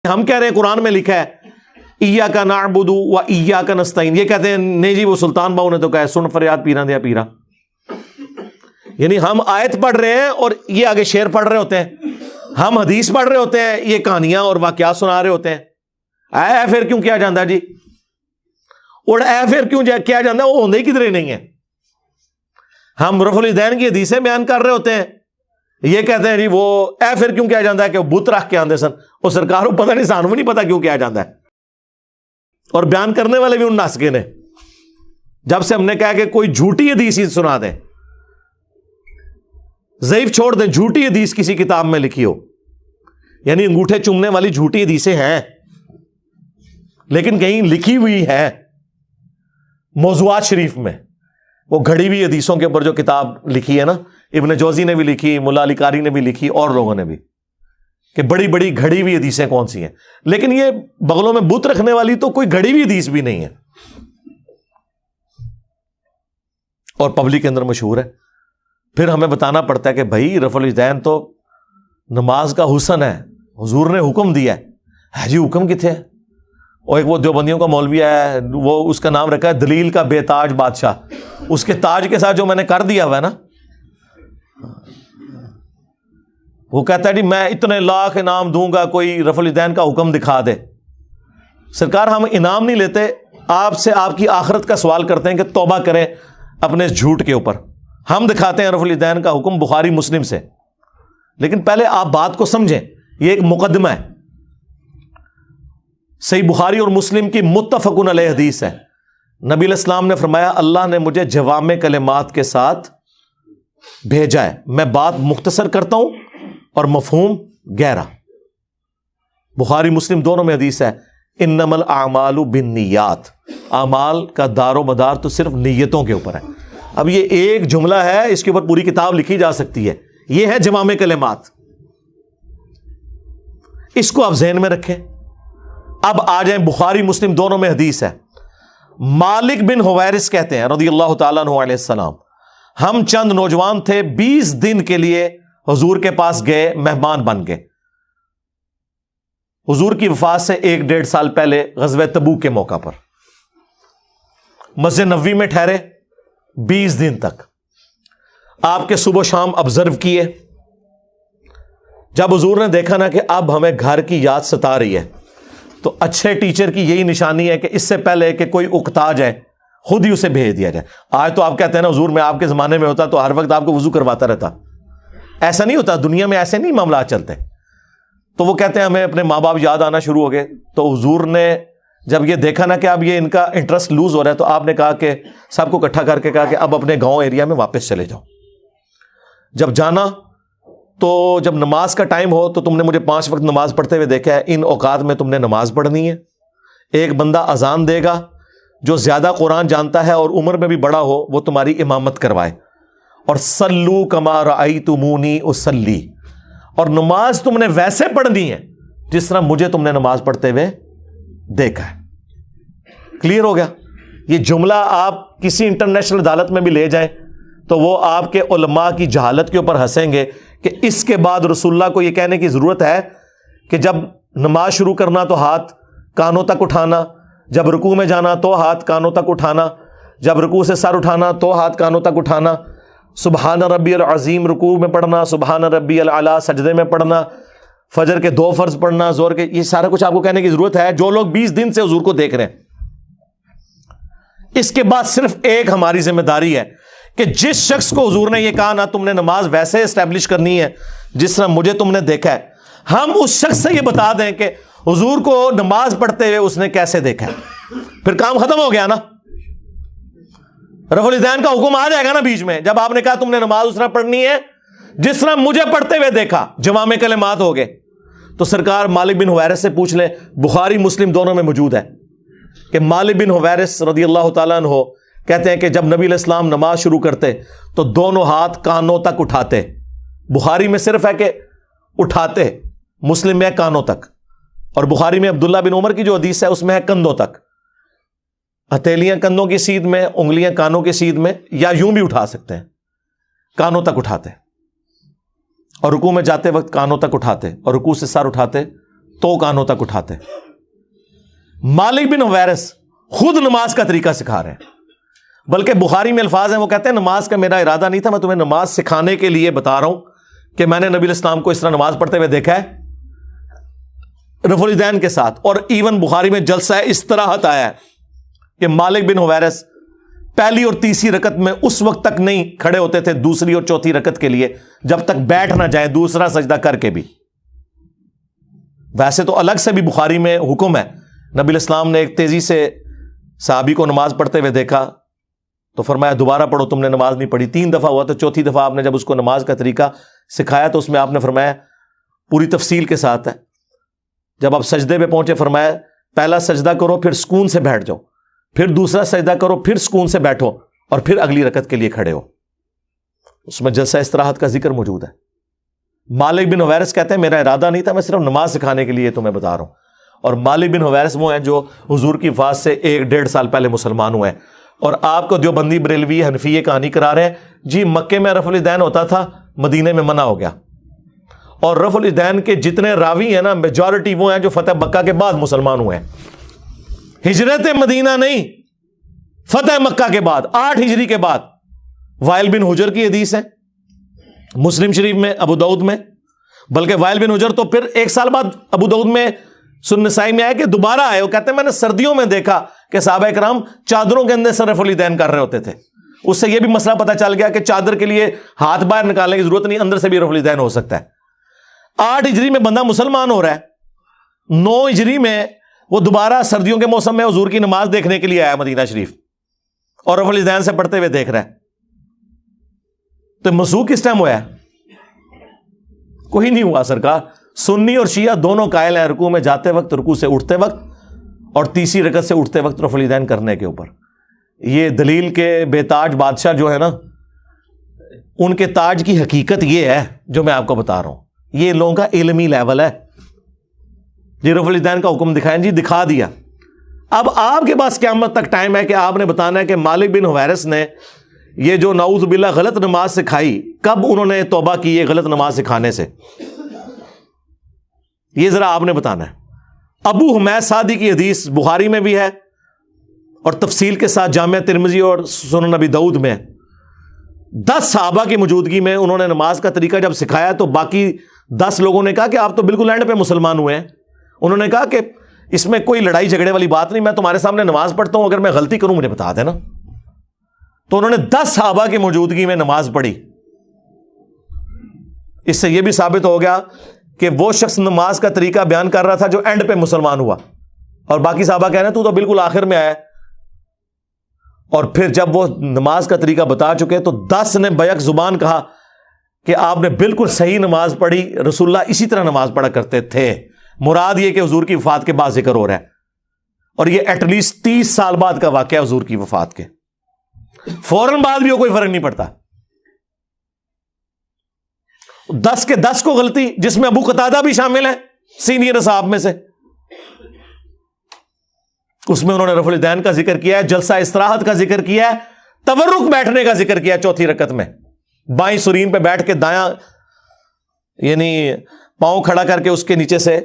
ہم کہہ رہے ہیں قرآن میں لکھا ہے ایاک نعبد و ایاک نستعین، یہ کہتے ہیں نہیں جی وہ سلطان باؤ نے تو کہا ہے سن فریاد پیرا دیا پیرا. یعنی ہم آیت پڑھ رہے ہیں اور یہ آگے شعر پڑھ رہے ہوتے ہیں، ہم حدیث پڑھ رہے ہوتے ہیں، یہ کہانیاں اور واقعات سنا رہے ہوتے ہیں. اے پھر کیوں کیا جاندہ جی، اور اے پھر کیوں کیا جاندہ، وہ ہوندے ہی کدھر ہی نہیں ہے. ہم رفع الیدین کی حدیثیں بیان کر رہے ہوتے ہیں، یہ کہتے ہیں جی وہ اے پھر کیوں کیا جاندہ ہے کہ وہ بت رکھ کے آندے سن، وہ سرکار کو پتہ نہیں، سانوں نہیں پتہ کیوں کیا جاندہ ہے. اور بیان کرنے والے بھی ان ناسکے نے. جب سے ہم نے کہا کہ کوئی جھوٹی حدیث ہی سنا دیں، ضعیف چھوڑ دیں، جھوٹی حدیث کسی کتاب میں لکھی ہو، یعنی انگوٹھے چومنے والی جھوٹی حدیثیں ہیں لیکن کہیں لکھی ہوئی ہے موضوعات شریف میں. وہ گھڑی ہوئی حدیثوں کے اوپر جو کتاب لکھی ہے نا، ابن جوزی نے بھی لکھی، ملا علی قاری نے بھی لکھی، اور لوگوں نے بھی، کہ بڑی بڑی گھڑی ہوئی حدیثیں کون سی ہیں. لیکن یہ بغلوں میں بت رکھنے والی تو کوئی گھڑی ہوئی حدیث بھی نہیں ہے، اور پبلک کے اندر مشہور ہے. پھر ہمیں بتانا پڑتا ہے کہ بھائی رفع الیدین تو نماز کا حسن ہے، حضور نے حکم دیا ہے جی حکم کتنے ہے. اور ایک وہ دیوبندیوں کا مولوی ہے، وہ اس کا نام رکھا ہے دلیل کا بے تاج بادشاہ. اس کے تاج کے ساتھ جو میں نے کر دیا ہوا ہے نا، وہ کہتا ہے جی میں اتنے لاکھ انعام دوں گا کوئی رفع الیدین کا حکم دکھا دے. سرکار ہم انعام نہیں لیتے، آپ سے آپ کی آخرت کا سوال کرتے ہیں کہ توبہ کریں اپنے اس جھوٹ کے اوپر. ہم دکھاتے ہیں رفع الیدین کا حکم بخاری مسلم سے، لیکن پہلے آپ بات کو سمجھیں، یہ ایک مقدمہ ہے. صحیح بخاری اور مسلم کی متفق علیہ حدیث ہے. نبی علیہ السلام نے فرمایا اللہ نے مجھے جوامع کلمات کے ساتھ بھیجا ہے، میں بات مختصر کرتا ہوں اور مفہوم گہرا. بخاری مسلم دونوں میں حدیث ہے انما الاعمال بالنیات، اعمال کا دار و مدار تو صرف نیتوں کے اوپر ہے. اب یہ ایک جملہ ہے، اس کے اوپر پوری کتاب لکھی جا سکتی ہے. یہ ہے جوامع کلمات، اس کو آپ ذہن میں رکھیں. اب آ جائیں بخاری مسلم دونوں میں حدیث ہے. مالک بن حویرث کہتے ہیں رضی اللہ تعالیٰ عنہ علیہ السلام، ہم چند نوجوان تھے، 20 دن کے لیے حضور کے پاس گئے، مہمان بن گئے. حضور کی وفات سے 1-1.5 سال پہلے غزوہ تبوک کے موقع پر مسجد نبوی میں ٹھہرے 20 دن تک. آپ کے صبح و شام آبزرو کیے. جب حضور نے دیکھا نا کہ اب ہمیں گھر کی یاد ستا رہی ہے، تو اچھے ٹیچر کی یہی نشانی ہے کہ اس سے پہلے کہ کوئی اکتا جائے خود ہی اسے بھیج دیا جائے. آج تو آپ کہتے ہیں نا حضور میں آپ کے زمانے میں ہوتا تو ہر وقت آپ کو وضو کرواتا رہتا. ایسا نہیں ہوتا، دنیا میں ایسے نہیں معاملات چلتے. تو وہ کہتے ہیں ہمیں اپنے ماں باپ یاد آنا شروع ہو گئے. تو حضور نے جب یہ دیکھا نا کہ اب یہ ان کا انٹرسٹ لوز ہو رہا ہے، تو آپ نے کہا کہ سب کو اکٹھا کر کے کہا کہ اب اپنے گاؤں ایریا میں واپس چلے جاؤ. جب جانا تو جب نماز کا ٹائم ہو تو تم نے مجھے 5 وقت نماز پڑھتے ہوئے دیکھا ہے، ان اوقات میں تم نے نماز پڑھنی ہے. ایک بندہ اذان دے گا جو زیادہ قرآن جانتا ہے اور عمر میں بھی بڑا ہو، وہ تمہاری امامت کروائے. اور صلو کما رأیتمونی اصلی، اور نماز تم نے ویسے پڑھنی ہے جس طرح مجھے تم نے نماز پڑھتے ہوئے دیکھا ہے. کلیئر ہو گیا؟ یہ جملہ آپ کسی انٹرنیشنل عدالت میں بھی لے جائیں تو وہ آپ کے علماء کی جہالت کے اوپر ہنسیں گے کہ اس کے بعد رسول اللہ کو یہ کہنے کی ضرورت ہے کہ جب نماز شروع کرنا تو ہاتھ کانوں تک اٹھانا، جب رکوع میں جانا تو ہاتھ کانوں تک اٹھانا، جب رکوع سے سر اٹھانا تو ہاتھ کانوں تک اٹھانا، سبحان ربی العظیم رکوع میں پڑھنا، سبحان ربی العلیٰ سجدے میں پڑھنا، فجر کے 2 فرض پڑھنا، زور کے، یہ سارا کچھ آپ کو کہنے کی ضرورت ہے جو لوگ 20 دن سے حضور کو دیکھ رہے ہیں. اس کے بعد صرف ایک ہماری ذمہ داری ہے کہ جس شخص کو حضور نے یہ کہا نا تم نے نماز ویسے اسٹیبلش کرنی ہے جس طرح مجھے تم نے دیکھا ہے، ہم اس شخص سے یہ بتا دیں کہ حضور کو نماز پڑھتے ہوئے اس نے کیسے دیکھا ہے. پھر کام ختم ہو گیا نا. رفع الیدین کا حکم آ جائے گا نا بیچ میں، جب آپ نے کہا تم نے نماز اس طرح پڑھنی ہے جس طرح مجھے پڑھتے ہوئے دیکھا، جوامع کلمات ہو گئے. تو سرکار مالک بن حویرث سے پوچھ لیں، بخاری مسلم دونوں میں موجود ہے کہ مالک بن حویرث رضی اللہ تعالیٰ عنہ کہتے ہیں کہ جب نبی علیہ السلام نماز شروع کرتے تو دونوں ہاتھ کانوں تک اٹھاتے. بخاری میں صرف ہے کہ اٹھاتے، مسلم میں ہے کانوں تک، اور بخاری میں عبداللہ بن عمر کی جو حدیث ہے اس میں ہے کندھوں تک. ہتھیلیاں کندھوں کی سیدھ میں، انگلیاں کانوں کی سیدھ میں، یا یوں بھی اٹھا سکتے ہیں، کانوں تک اٹھاتے. اور رکوع میں جاتے وقت کانوں تک اٹھاتے، اور رکوع سے سر اٹھاتے تو کانوں تک اٹھاتے. مالک بن حویرث خود نماز کا طریقہ سکھا رہے ہیں, بلکہ بخاری میں الفاظ ہیں, وہ کہتے ہیں نماز کا میرا ارادہ نہیں تھا, میں تمہیں نماز سکھانے کے لیے بتا رہا ہوں کہ میں نے نبی علیہ السلام کو اس طرح نماز پڑھتے ہوئے دیکھا ہے رفع الیدین کے ساتھ. اور ایون بخاری میں جلسہ استراحت آیا ہے کہ مالک بن حویرث پہلی اور تیسری رکعت میں اس وقت تک نہیں کھڑے ہوتے تھے دوسری اور چوتھی رکعت کے لیے جب تک بیٹھ نہ جائیں دوسرا سجدہ کر کے بھی. ویسے تو الگ سے بھی بخاری میں حکم ہے, نبی علیہ السلام نے ایک تیزی سے صحابی کو نماز پڑھتے ہوئے دیکھا تو فرمایا دوبارہ پڑھو, تم نے نماز نہیں پڑھی. 3 دفعہ ہوا تو چوتھی دفعہ آپ نے جب اس کو نماز کا طریقہ سکھایا تو اس میں آپ نے فرمایا پوری تفصیل کے ساتھ ہے, جب آپ سجدے پہ پہنچے فرمایا پہلا سجدہ کرو پھر سکون سے بیٹھ جاؤ, پھر دوسرا سجدہ کرو پھر سکون سے بیٹھو اور پھر اگلی رکعت کے لیے کھڑے ہو. اس میں جلسہ استراحت کا ذکر موجود ہے. مالک بن حویرث کہتے ہیں میرا ارادہ نہیں تھا, میں صرف نماز سکھانے کے لیے تمہیں بتا رہا ہوں. اور مالک بن حویرث وہ ہیں جو حضور کی وفات سے 1-1.5 سال پہلے مسلمان ہوئے ہیں, اور آپ کو دیوبندی بریلوی حنفی یہ کہانی کرا رہے ہیں جی مکے میں رفع الیدین ہوتا تھا, مدینے میں منع ہو گیا. اور رفع الیدین کے جتنے راوی ہیں نا میجورٹی وہ ہیں جو فتح مکہ کے بعد مسلمان ہوئے ہیں, ہجرت مدینہ نہیں, فتح مکہ کے بعد 8 ہجری کے بعد. وائل بن حجر کی حدیث ہے مسلم شریف میں, ابو داؤد میں, بلکہ وائل بن حجر تو پھر 1 سال بعد ابو داؤد میں سنن نسائی میں آئے کہ دوبارہ آئے, وہ کہتے ہیں میں نے سردیوں میں دیکھا کہ صحابہ کرام چادروں کے اندر سے رفع الیدین کر رہے ہوتے تھے. اس سے یہ بھی مسئلہ پتہ چل گیا کہ چادر کے لیے ہاتھ باہر نکالنے کی ضرورت نہیں, اندر سے بھی رفع الیدین ہو سکتا ہے. 8 ہجری میں بندہ مسلمان ہو رہا ہے, 9 ہجری میں وہ دوبارہ سردیوں کے موسم میں حضور کی نماز دیکھنے کے لیے آیا مدینہ شریف اور رفع الیدین سے پڑھتے ہوئے دیکھ رہا ہے. تو مسوخ کس ٹائم ہوا ہے؟ کوئی نہیں ہوا سرکار. سنی اور شیعہ دونوں قائل ہیں رکوع میں جاتے وقت, رکوع سے اٹھتے وقت اور تیسری رکعت سے اٹھتے وقت رفع الیدین کرنے کے اوپر. یہ دلیل کے بے تاج بادشاہ جو ہے نا, ان کے تاج کی حقیقت یہ ہے جو میں آپ کو بتا رہا ہوں. یہ لوگوں کا علمی لیول ہے. جی رفع الیدین کا حکم دکھائیں, جی دکھا دیا. اب آپ کے پاس قیامت تک ٹائم ہے کہ آپ نے بتانا ہے کہ مالک بن حویرث نے یہ جو نعوذ باللہ غلط نماز سکھائی, کب انہوں نے توبہ کی یہ غلط نماز سکھانے سے, یہ ذرا آپ نے بتانا ہے. ابو حمید سعدی کی حدیث بخاری میں بھی ہے اور تفصیل کے ساتھ جامعہ ترمذی اور سنن نبی داؤد میں. 10 صحابہ کی موجودگی میں انہوں نے نماز کا طریقہ جب سکھایا تو باقی 10 لوگوں نے کہا کہ آپ تو بالکل اینڈ پہ مسلمان ہوئے ہیں. انہوں نے کہا کہ اس میں کوئی لڑائی جھگڑے والی بات نہیں, میں تمہارے سامنے نماز پڑھتا ہوں, اگر میں غلطی کروں مجھے بتا دینا. تو انہوں نے 10 صحابہ کی موجودگی میں نماز پڑھی. اس سے یہ بھی ثابت ہو گیا کہ وہ شخص نماز کا طریقہ بیان کر رہا تھا جو اینڈ پہ مسلمان ہوا, اور باقی صحابہ کہہ رہے ہیں تو بالکل آخر میں آیا. اور پھر جب وہ نماز کا طریقہ بتا چکے تو 10 نے بیک زبان کہا کہ آپ نے بالکل صحیح نماز پڑھی, رسول اللہ اسی طرح نماز پڑھا کرتے تھے. مراد یہ کہ حضور کی وفات کے بعد ذکر ہو رہا ہے, اور یہ ایٹ لیسٹ 30 سال بعد کا واقعہ حضور کی وفات کے. فوراً بعد بھی کوئی فرق نہیں پڑتا. 10 کے 10 کو غلطی, جس میں ابو قتادہ بھی شامل ہے سینئر اصحاب میں سے. اس میں انہوں نے رفع الیدین کا ذکر کیا ہے, جلسہ استراحت کا ذکر کیا ہے, تورک بیٹھنے کا ذکر کیا ہے. چوتھی رکعت میں بائیں سرین پہ بیٹھ کے دایاں یعنی پاؤں کھڑا کر کے اس کے نیچے سے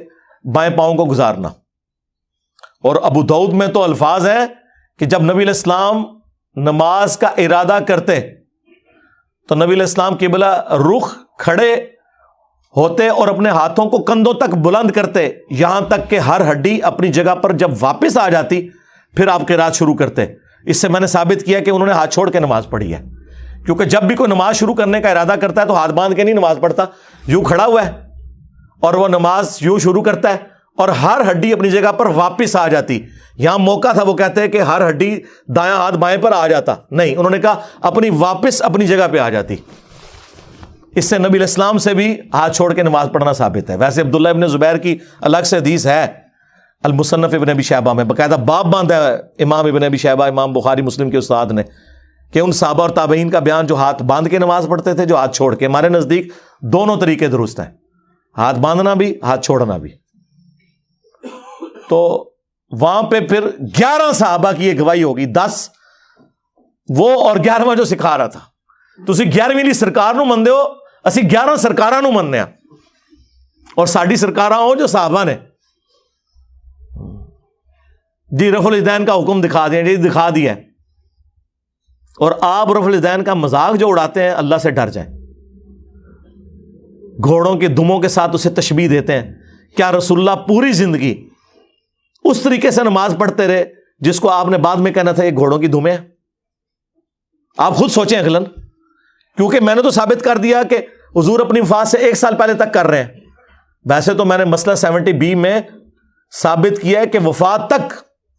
بائیں پاؤں کو گزارنا. اور ابو داؤد میں تو الفاظ ہیں کہ جب نبی علیہ السلام نماز کا ارادہ کرتے تو نبی علیہ السلام قبلہ رخ کھڑے ہوتے اور اپنے ہاتھوں کو کندھوں تک بلند کرتے, یہاں تک کہ ہر ہڈی اپنی جگہ پر جب واپس آ جاتی پھر آپ قرات شروع کرتے. اس سے میں نے ثابت کیا کہ انہوں نے ہاتھ چھوڑ کے نماز پڑھی ہے, کیونکہ جب بھی کوئی نماز شروع کرنے کا ارادہ کرتا ہے تو ہاتھ باندھ کے نہیں نماز پڑھتا, یوں کھڑا ہوا ہے اور وہ نماز یوں شروع کرتا ہے اور ہر ہڈی اپنی جگہ پر واپس آ جاتی. یہاں موقع تھا وہ کہتے ہیں کہ ہر ہڈی دایاں ہاتھ بائیں پر آ جاتا, نہیں, انہوں نے کہا اپنی واپس اپنی جگہ پہ آ جاتی. اس سے نبی علیہ السلام سے بھی ہاتھ چھوڑ کے نماز پڑھنا ثابت ہے. ویسے عبداللہ ابن زبیر کی الگ سے حدیث ہے المصنف ابن ابی شیبہ میں, باقاعدہ باب باندھا ہے امام ابن ابی شیبہ, امام بخاری مسلم کے استاد نے, کہ ان صحابہ اور تابعین کا بیان جو ہاتھ باندھ کے نماز پڑھتے تھے, جو ہاتھ چھوڑ کے. ہمارے نزدیک دونوں طریقے درست ہیں, ہاتھ باندھنا بھی ہاتھ چھوڑنا بھی. تو وہاں پہ پھر 11 صحابہ کی یہ گواہی ہوگی, 10 وہ اور 11واں جو سکھا رہا تھا. تسی 11ویں لی سرکار نو مندے ہو, اسی 11 سرکاراں نو مننے ہیں, اور ساڈی سرکاراں ہو جو صحابہ نے. جی رفع الیدین کا حکم دکھا دیا، جی دکھا دیا ہے، اور آپ رفع الیدین کا مذاق جو اڑاتے ہیں، اللہ سے ڈر جائیں۔ گھوڑوں کے دموں کے ساتھ اسے تشبیہ دیتے ہیں۔ کیا رسول اللہ پوری زندگی اس طریقے سے نماز پڑھتے رہے جس کو آپ نے بعد میں کہنا تھا یہ گھوڑوں کی دمیں ہیں؟ آپ خود سوچیں اگلن، کیونکہ میں نے تو ثابت کر دیا کہ حضور اپنی وفات سے 1 سال پہلے تک کر رہے ہیں۔ ویسے تو میں نے مسئلہ 70B میں ثابت کیا ہے کہ وفات تک،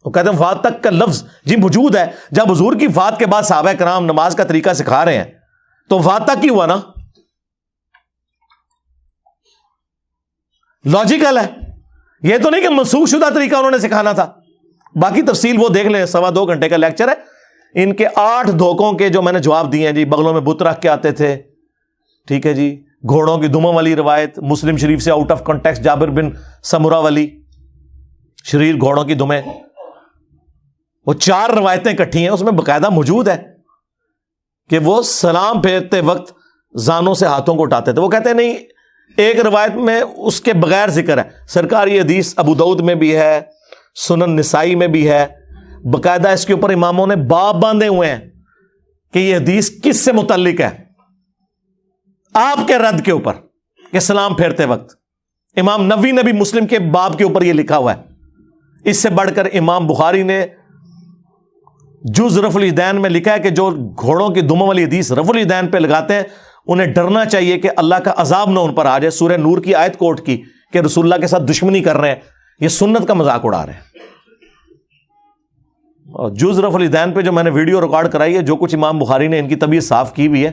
وہ کہتے ہیں وفات تک کا لفظ جی موجود ہے۔ جب حضور کی وفات کے بعد صحابہ کرام نماز کا طریقہ سکھا رہے ہیں تو وفات تک ہی ہوا نا، لاجیکل ہے۔ یہ تو نہیں کہ منسوخ شدہ طریقہ انہوں نے سکھانا تھا۔ باقی تفصیل وہ دیکھ لیں، 2.25 گھنٹے کا لیکچر ہے۔ ان کے 8 دھوکوں کے جو میں نے جواب دیے ہیں جی، بغلوں میں بت رکھ کے آتے تھے، ٹھیک ہے جی، گھوڑوں کی دموں والی روایت مسلم شریف سے آؤٹ آف کانٹیکسٹ، جابر بن سمرہ والی شریر گھوڑوں کی دمیں، وہ 4 روایتیں اکٹھی ہیں، اس میں باقاعدہ موجود ہے کہ وہ سلام پھیرتے وقت زانوں سے ہاتھوں کو اٹھاتے تھے۔ وہ کہتے ہیں نہیں، ایک روایت میں اس کے بغیر ذکر ہے۔ سرکار یہ حدیث ابو داؤد میں بھی ہے، سنن نسائی میں بھی ہے، باقاعدہ اس کے اوپر اماموں نے باب باندھے ہوئے ہیں کہ یہ حدیث کس سے متعلق ہے، آپ کے رد کے اوپر کہ سلام پھیرتے وقت۔ امام نووی نے بھی مسلم کے باب کے اوپر یہ لکھا ہوا ہے۔ اس سے بڑھ کر امام بخاری نے جز رفع الیدین میں لکھا ہے کہ جو گھوڑوں کی دموں والی حدیث رفع الیدین پہ لگاتے ہیں انہیں ڈرنا چاہیے کہ اللہ کا عذاب نہ ان پر آ جائے۔ سورہ نور کی آیت کوٹ کی کہ رسول اللہ کے ساتھ دشمنی کر رہے ہیں، یہ سنت کا مذاق اڑا رہے ہیں۔ اور جز رفع الیدین پہ جو میں نے ویڈیو ریکارڈ کرائی ہے، جو کچھ امام بخاری نے ان کی طبیعت صاف کی ہوئی ہے،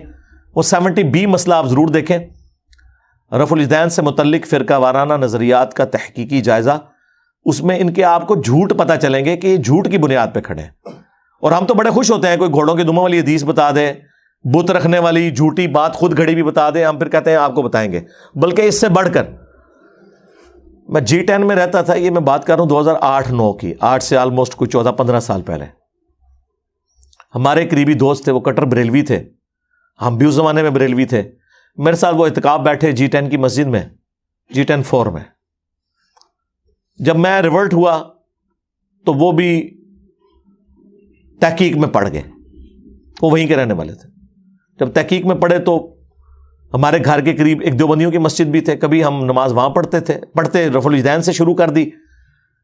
وہ 70B مسئلہ آپ ضرور دیکھیں۔ رفع الیدین سے متعلق فرقہ وارانہ نظریات کا تحقیقی جائزہ، اس میں ان کے آپ کو جھوٹ پتہ چلیں گے کہ یہ جھوٹ کی بنیاد پہ کھڑے ہیں۔ اور ہم تو بڑے خوش ہوتے ہیں کوئی گھوڑوں کی دموں والی حدیث بتا دے، بت رکھنے والی جھوٹی بات خود گھڑی بھی بتا دے، ہم پھر کہتے ہیں آپ کو بتائیں گے۔ بلکہ اس سے بڑھ کر میں G10 میں رہتا تھا، یہ میں بات کر رہا ہوں 2008-9 کی، 8 سے آلموسٹ کوئی 14-15 سال پہلے۔ ہمارے قریبی دوست تھے، وہ کٹر بریلوی تھے، ہم بھی اس زمانے میں بریلوی تھے۔ میرے ساتھ وہ اعتکاف بیٹھے G10 کی مسجد میں، G10-4 میں۔ جب میں ریورٹ ہوا تو وہ بھی تحقیق میں پڑ گئے، وہ وہیں کے رہنے والے تھے۔ جب تحقیق میں پڑھے تو ہمارے گھر کے قریب ایک دیوبندیوں کی مسجد بھی تھے، کبھی ہم نماز وہاں پڑھتے رفع الیدین سے شروع کر دی۔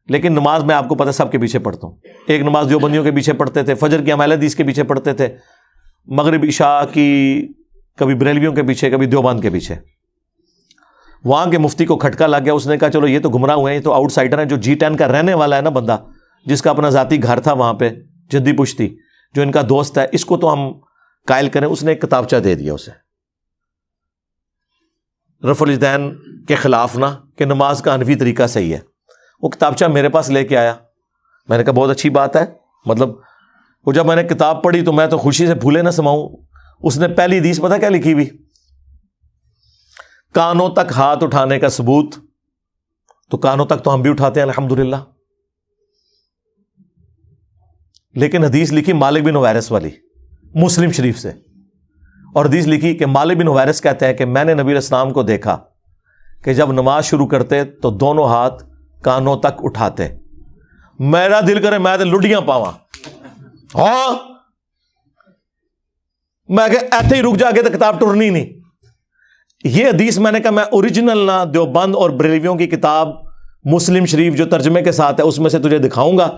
لیکن نماز میں آپ کو پتہ سب کے پیچھے پڑھتا ہوں، ایک نماز دیوبندیوں کے پیچھے پڑھتے تھے، فجر کی اہل حدیث کے پیچھے پڑھتے تھے، مغرب عشاء کی کبھی بریلویوں کے پیچھے، کبھی دیوبند کے پیچھے۔ وہاں کے مفتی کو کھٹکا لگ گیا، اس نے کہا چلو یہ تو گمراہ ہوئے ہیں، یہ تو آؤٹ سائڈر ہیں۔ جو G10 کا رہنے والا ہے نا بندہ، جس کا اپنا ذاتی گھر تھا وہاں پہ جدی پشتی، جو ان کا دوست ہے، اس کو تو ہم قائل کریں۔ اس نے ایک کتابچہ دے دیا اسے، رفع الیدین کے خلاف نہ، کہ نماز کا حنفی طریقہ صحیح ہے۔ وہ کتابچہ میرے پاس لے کے آیا، میں نے کہا بہت اچھی بات ہے، مطلب وہ جب میں نے کتاب پڑھی تو میں تو خوشی سے پھولے نہ سماؤں۔ اس نے پہلی حدیث پتہ کیا لکھی ہوئی؟ کانوں تک ہاتھ اٹھانے کا ثبوت، تو کانوں تک تو ہم بھی اٹھاتے ہیں الحمدللہ، لیکن حدیث لکھی مالک بن حویرث والی مسلم شریف سے، اور حدیث لکھی کہ مالک بن حویرث کہتے ہیں کہ میں نے نبی علیہ السلام کو دیکھا کہ جب نماز شروع کرتے تو دونوں ہاتھ کانوں تک اٹھاتے۔ میرا دل کرے میں تو لڈیاں پاواں، ہاں میں کہ ایتھے ہی رک جا کے تو کتاب ٹرنی نہیں۔ یہ حدیث میں نے کہا میں اوریجنل نہ دیوبند اور بریلویوں کی کتاب مسلم شریف جو ترجمے کے ساتھ ہے اس میں سے تجھے دکھاؤں گا،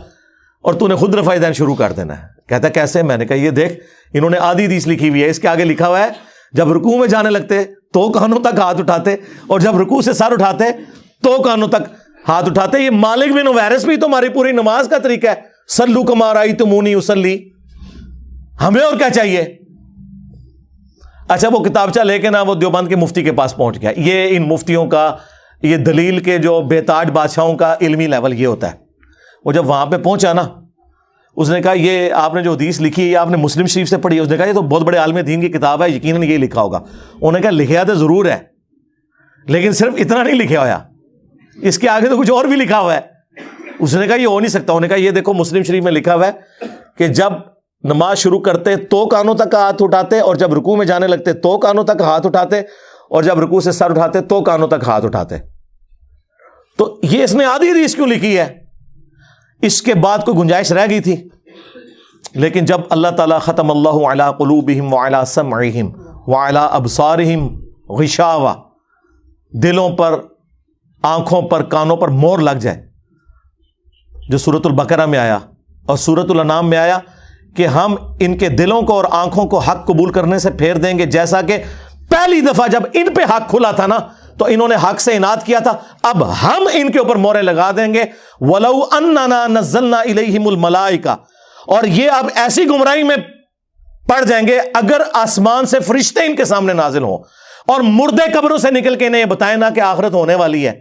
اور تو نے خود رفع الیدین شروع کر دینا ہے۔ کہتا کیسے؟ میں نے کہا یہ دیکھ، انہوں نے آدھی حدیث لکھی ہوئی ہے، اس کے آگے لکھا ہوا ہے جب رکوع میں جانے لگتے تو کانوں تک ہاتھ اٹھاتے، اور جب رکوع سے سر اٹھاتے تو کانوں تک ہاتھ اٹھاتے۔ یہ مالک بن حویرث بھی تمہاری پوری نماز کا طریقہ ہے، صلو کما رأیتمونی اصلی، ہمیں اور کیا چاہیے؟ اچھا وہ کتابچہ لے کے نا وہ دیوبند کے مفتی کے پاس پہنچ گیا۔ یہ ان مفتیوں کا، یہ دلیل کے جو بے تاج بادشاہوں کا علمی لیول یہ ہوتا ہے۔ وہ جب وہاں پہ پہنچا نا، اس نے کہا یہ آپ نے جو حدیث لکھی ہے یہ آپ نے مسلم شریف سے پڑھی ہے؟ اس نے کہا یہ تو بہت بڑے عالم دین کی کتاب ہے، یقیناً یہ لکھا ہوگا۔ انہوں نے کہا لکھا تو ضرور ہے، لیکن صرف اتنا نہیں لکھا ہوا، اس کے آگے تو کچھ اور بھی لکھا ہوا ہے۔ اس نے کہا یہ ہو نہیں سکتا۔ انہوں نے کہا یہ دیکھو مسلم شریف میں لکھا ہوا ہے کہ جب نماز شروع کرتے تو کانوں تک ہاتھ اٹھاتے، اور جب رکوع میں جانے لگتے تو کانوں تک ہاتھ اٹھاتے، اور جب رکوع سے سر اٹھاتے تو کانوں تک ہاتھ اٹھاتے۔ تو یہ اس نے آدھی حدیث کیوں لکھی ہے؟ اس کے بعد کوئی گنجائش رہ گئی تھی؟ لیکن جب اللہ تعالیٰ ختم اللہ علی قلوبہم وعلی سمعہم وعلی ابصارہم غشاوہ، دلوں پر، آنکھوں پر، کانوں پر مور لگ جائے، جو سورۃ البقرہ میں آیا اور سورۃ الانعام میں آیا کہ ہم ان کے دلوں کو اور آنکھوں کو حق قبول کرنے سے پھیر دیں گے، جیسا کہ پہلی دفعہ جب ان پہ حق کھلا تھا نا تو انہوں نے حق سے اناد کیا تھا، اب ہم ان کے اوپر مورے لگا دیں گے۔ وَلَوْ أَنَّنَا نَزَّلْنَا إِلَيْهِمُ الْمَلَائِكَةَ، اور یہ اب ایسی گمراہی میں پڑ جائیں گے اگر آسمان سے فرشتے ان کے سامنے نازل ہوں اور مردے قبروں سے نکل کے انہیں یہ بتائیں نا کہ آخرت ہونے والی ہے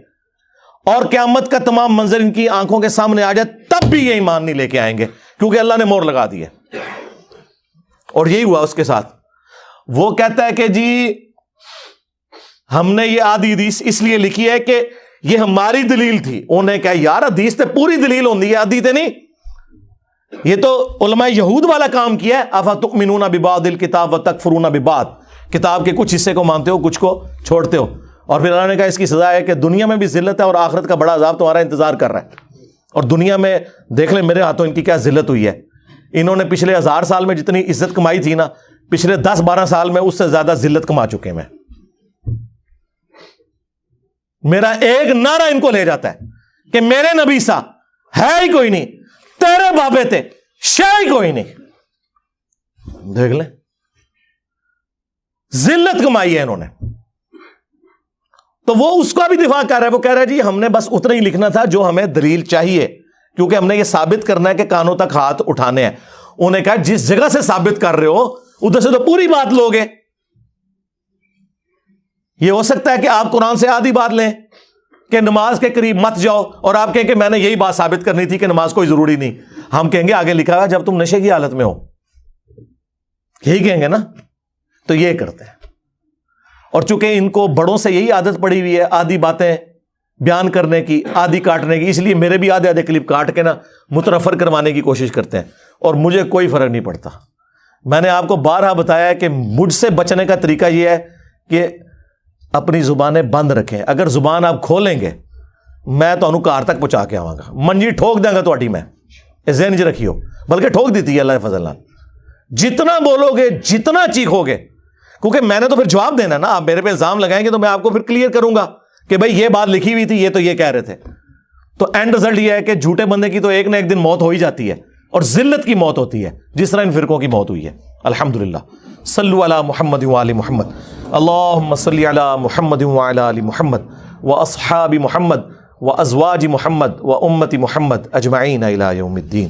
اور قیامت کا تمام منظر ان کی آنکھوں کے سامنے آ جائے، تب بھی یہ ایمان نہیں لے کے آئیں گے، کیونکہ اللہ نے مور لگا دی ہے۔ اور یہی ہوا اس کے ساتھ۔ وہ کہتا ہے کہ جی ہم نے یہ آدھی حدیث اس لیے لکھی ہے کہ یہ ہماری دلیل تھی۔ انہوں نے کہا یار حدیث تے پوری دلیل ہوندی ہے، آدھی تے نہیں، یہ تو علماء یہود والا کام کیا ہے۔ افتؤمنون ببعض الکتاب وتکفرون ببعض، کتاب کے کچھ حصے کو مانتے ہو، کچھ کو چھوڑتے ہو، اور پھر اللہ نے کہا اس کی سزا ہے کہ دنیا میں بھی ذلت ہے اور آخرت کا بڑا عذاب تمہارا انتظار کر رہا ہے۔ اور دنیا میں دیکھ لیں میرے ہاتھوں ان کی کیا ذلت ہوئی ہے۔ انہوں نے پچھلے 1000 سال میں جتنی عزت کمائی تھی نا، پچھلے 10-12 سال میں اس سے زیادہ ذلت کما چکے میں۔ میرا ایک نعرہ ان کو لے جاتا ہے کہ میرے نبی سا ہے ہی کوئی نہیں، تیرے بابے تھے شے ہی کوئی نہیں۔ دیکھ لیں ذلت کمائی ہے انہوں نے۔ تو وہ اس کا بھی دفاع کر رہا ہے، وہ کہہ رہا ہے جی ہم نے بس اتنا ہی لکھنا تھا جو ہمیں دلیل چاہیے، کیونکہ ہم نے یہ ثابت کرنا ہے کہ کانوں تک ہاتھ اٹھانے ہیں۔ انہوں نے کہا جس جگہ سے ثابت کر رہے ہو ادھر سے تو پوری بات لوگے۔ یہ ہو سکتا ہے کہ آپ قرآن سے آدھی بات لیں کہ نماز کے قریب مت جاؤ، اور آپ کہیں کہ میں نے یہی بات ثابت کرنی تھی کہ نماز کوئی ضروری نہیں۔ ہم کہیں گے آگے لکھا ہے جب تم نشے کی حالت میں ہو، یہی کہیں گے نا۔ تو یہ کرتے ہیں، اور چونکہ ان کو بڑوں سے یہی عادت پڑی ہوئی ہے آدھی باتیں بیان کرنے کی، آدھی کاٹنے کی، اس لیے میرے بھی آدھے کلپ کاٹ کے نا متنفر کروانے کی کوشش کرتے ہیں، اور مجھے کوئی فرق نہیں پڑتا۔ میں نے آپ کو بارہا بتایا ہے کہ مجھ سے بچنے کا طریقہ یہ ہے کہ اپنی زبانیں بند رکھیں۔ اگر زبان آپ کھولیں گے میں تو کار تک پہنچا کے آواں گا، منجی ٹھوک دیں گا تہاڈی میں، ذہن چ رکھیو، بلکہ ٹھوک دیتی ہے اللہ کے فضل نال۔ جتنا بولو گے، جتنا چیخو گے، کیونکہ میں نے تو پھر جواب دینا نا، آپ میرے پہ الزام لگائیں گے تو میں آپ کو پھر کلیئر کروں گا کہ بھائی یہ بات لکھی ہوئی تھی، یہ تو یہ کہہ رہے تھے۔ تو اینڈ رزلٹ یہ ہے کہ جھوٹے بندے کی تو ایک نہ ایک دن موت ہو ہی جاتی ہے، اور ذلت کی موت ہوتی ہے، جس طرح ان فرقوں کی موت ہوئی ہے۔ الحمدللہ۔ صلو علی محمد وآل محمد، اللہم صلی علی محمد وعلی آل محمد واصحاب محمد وازواج محمد وامت محمد اجمعین الی یوم الدین۔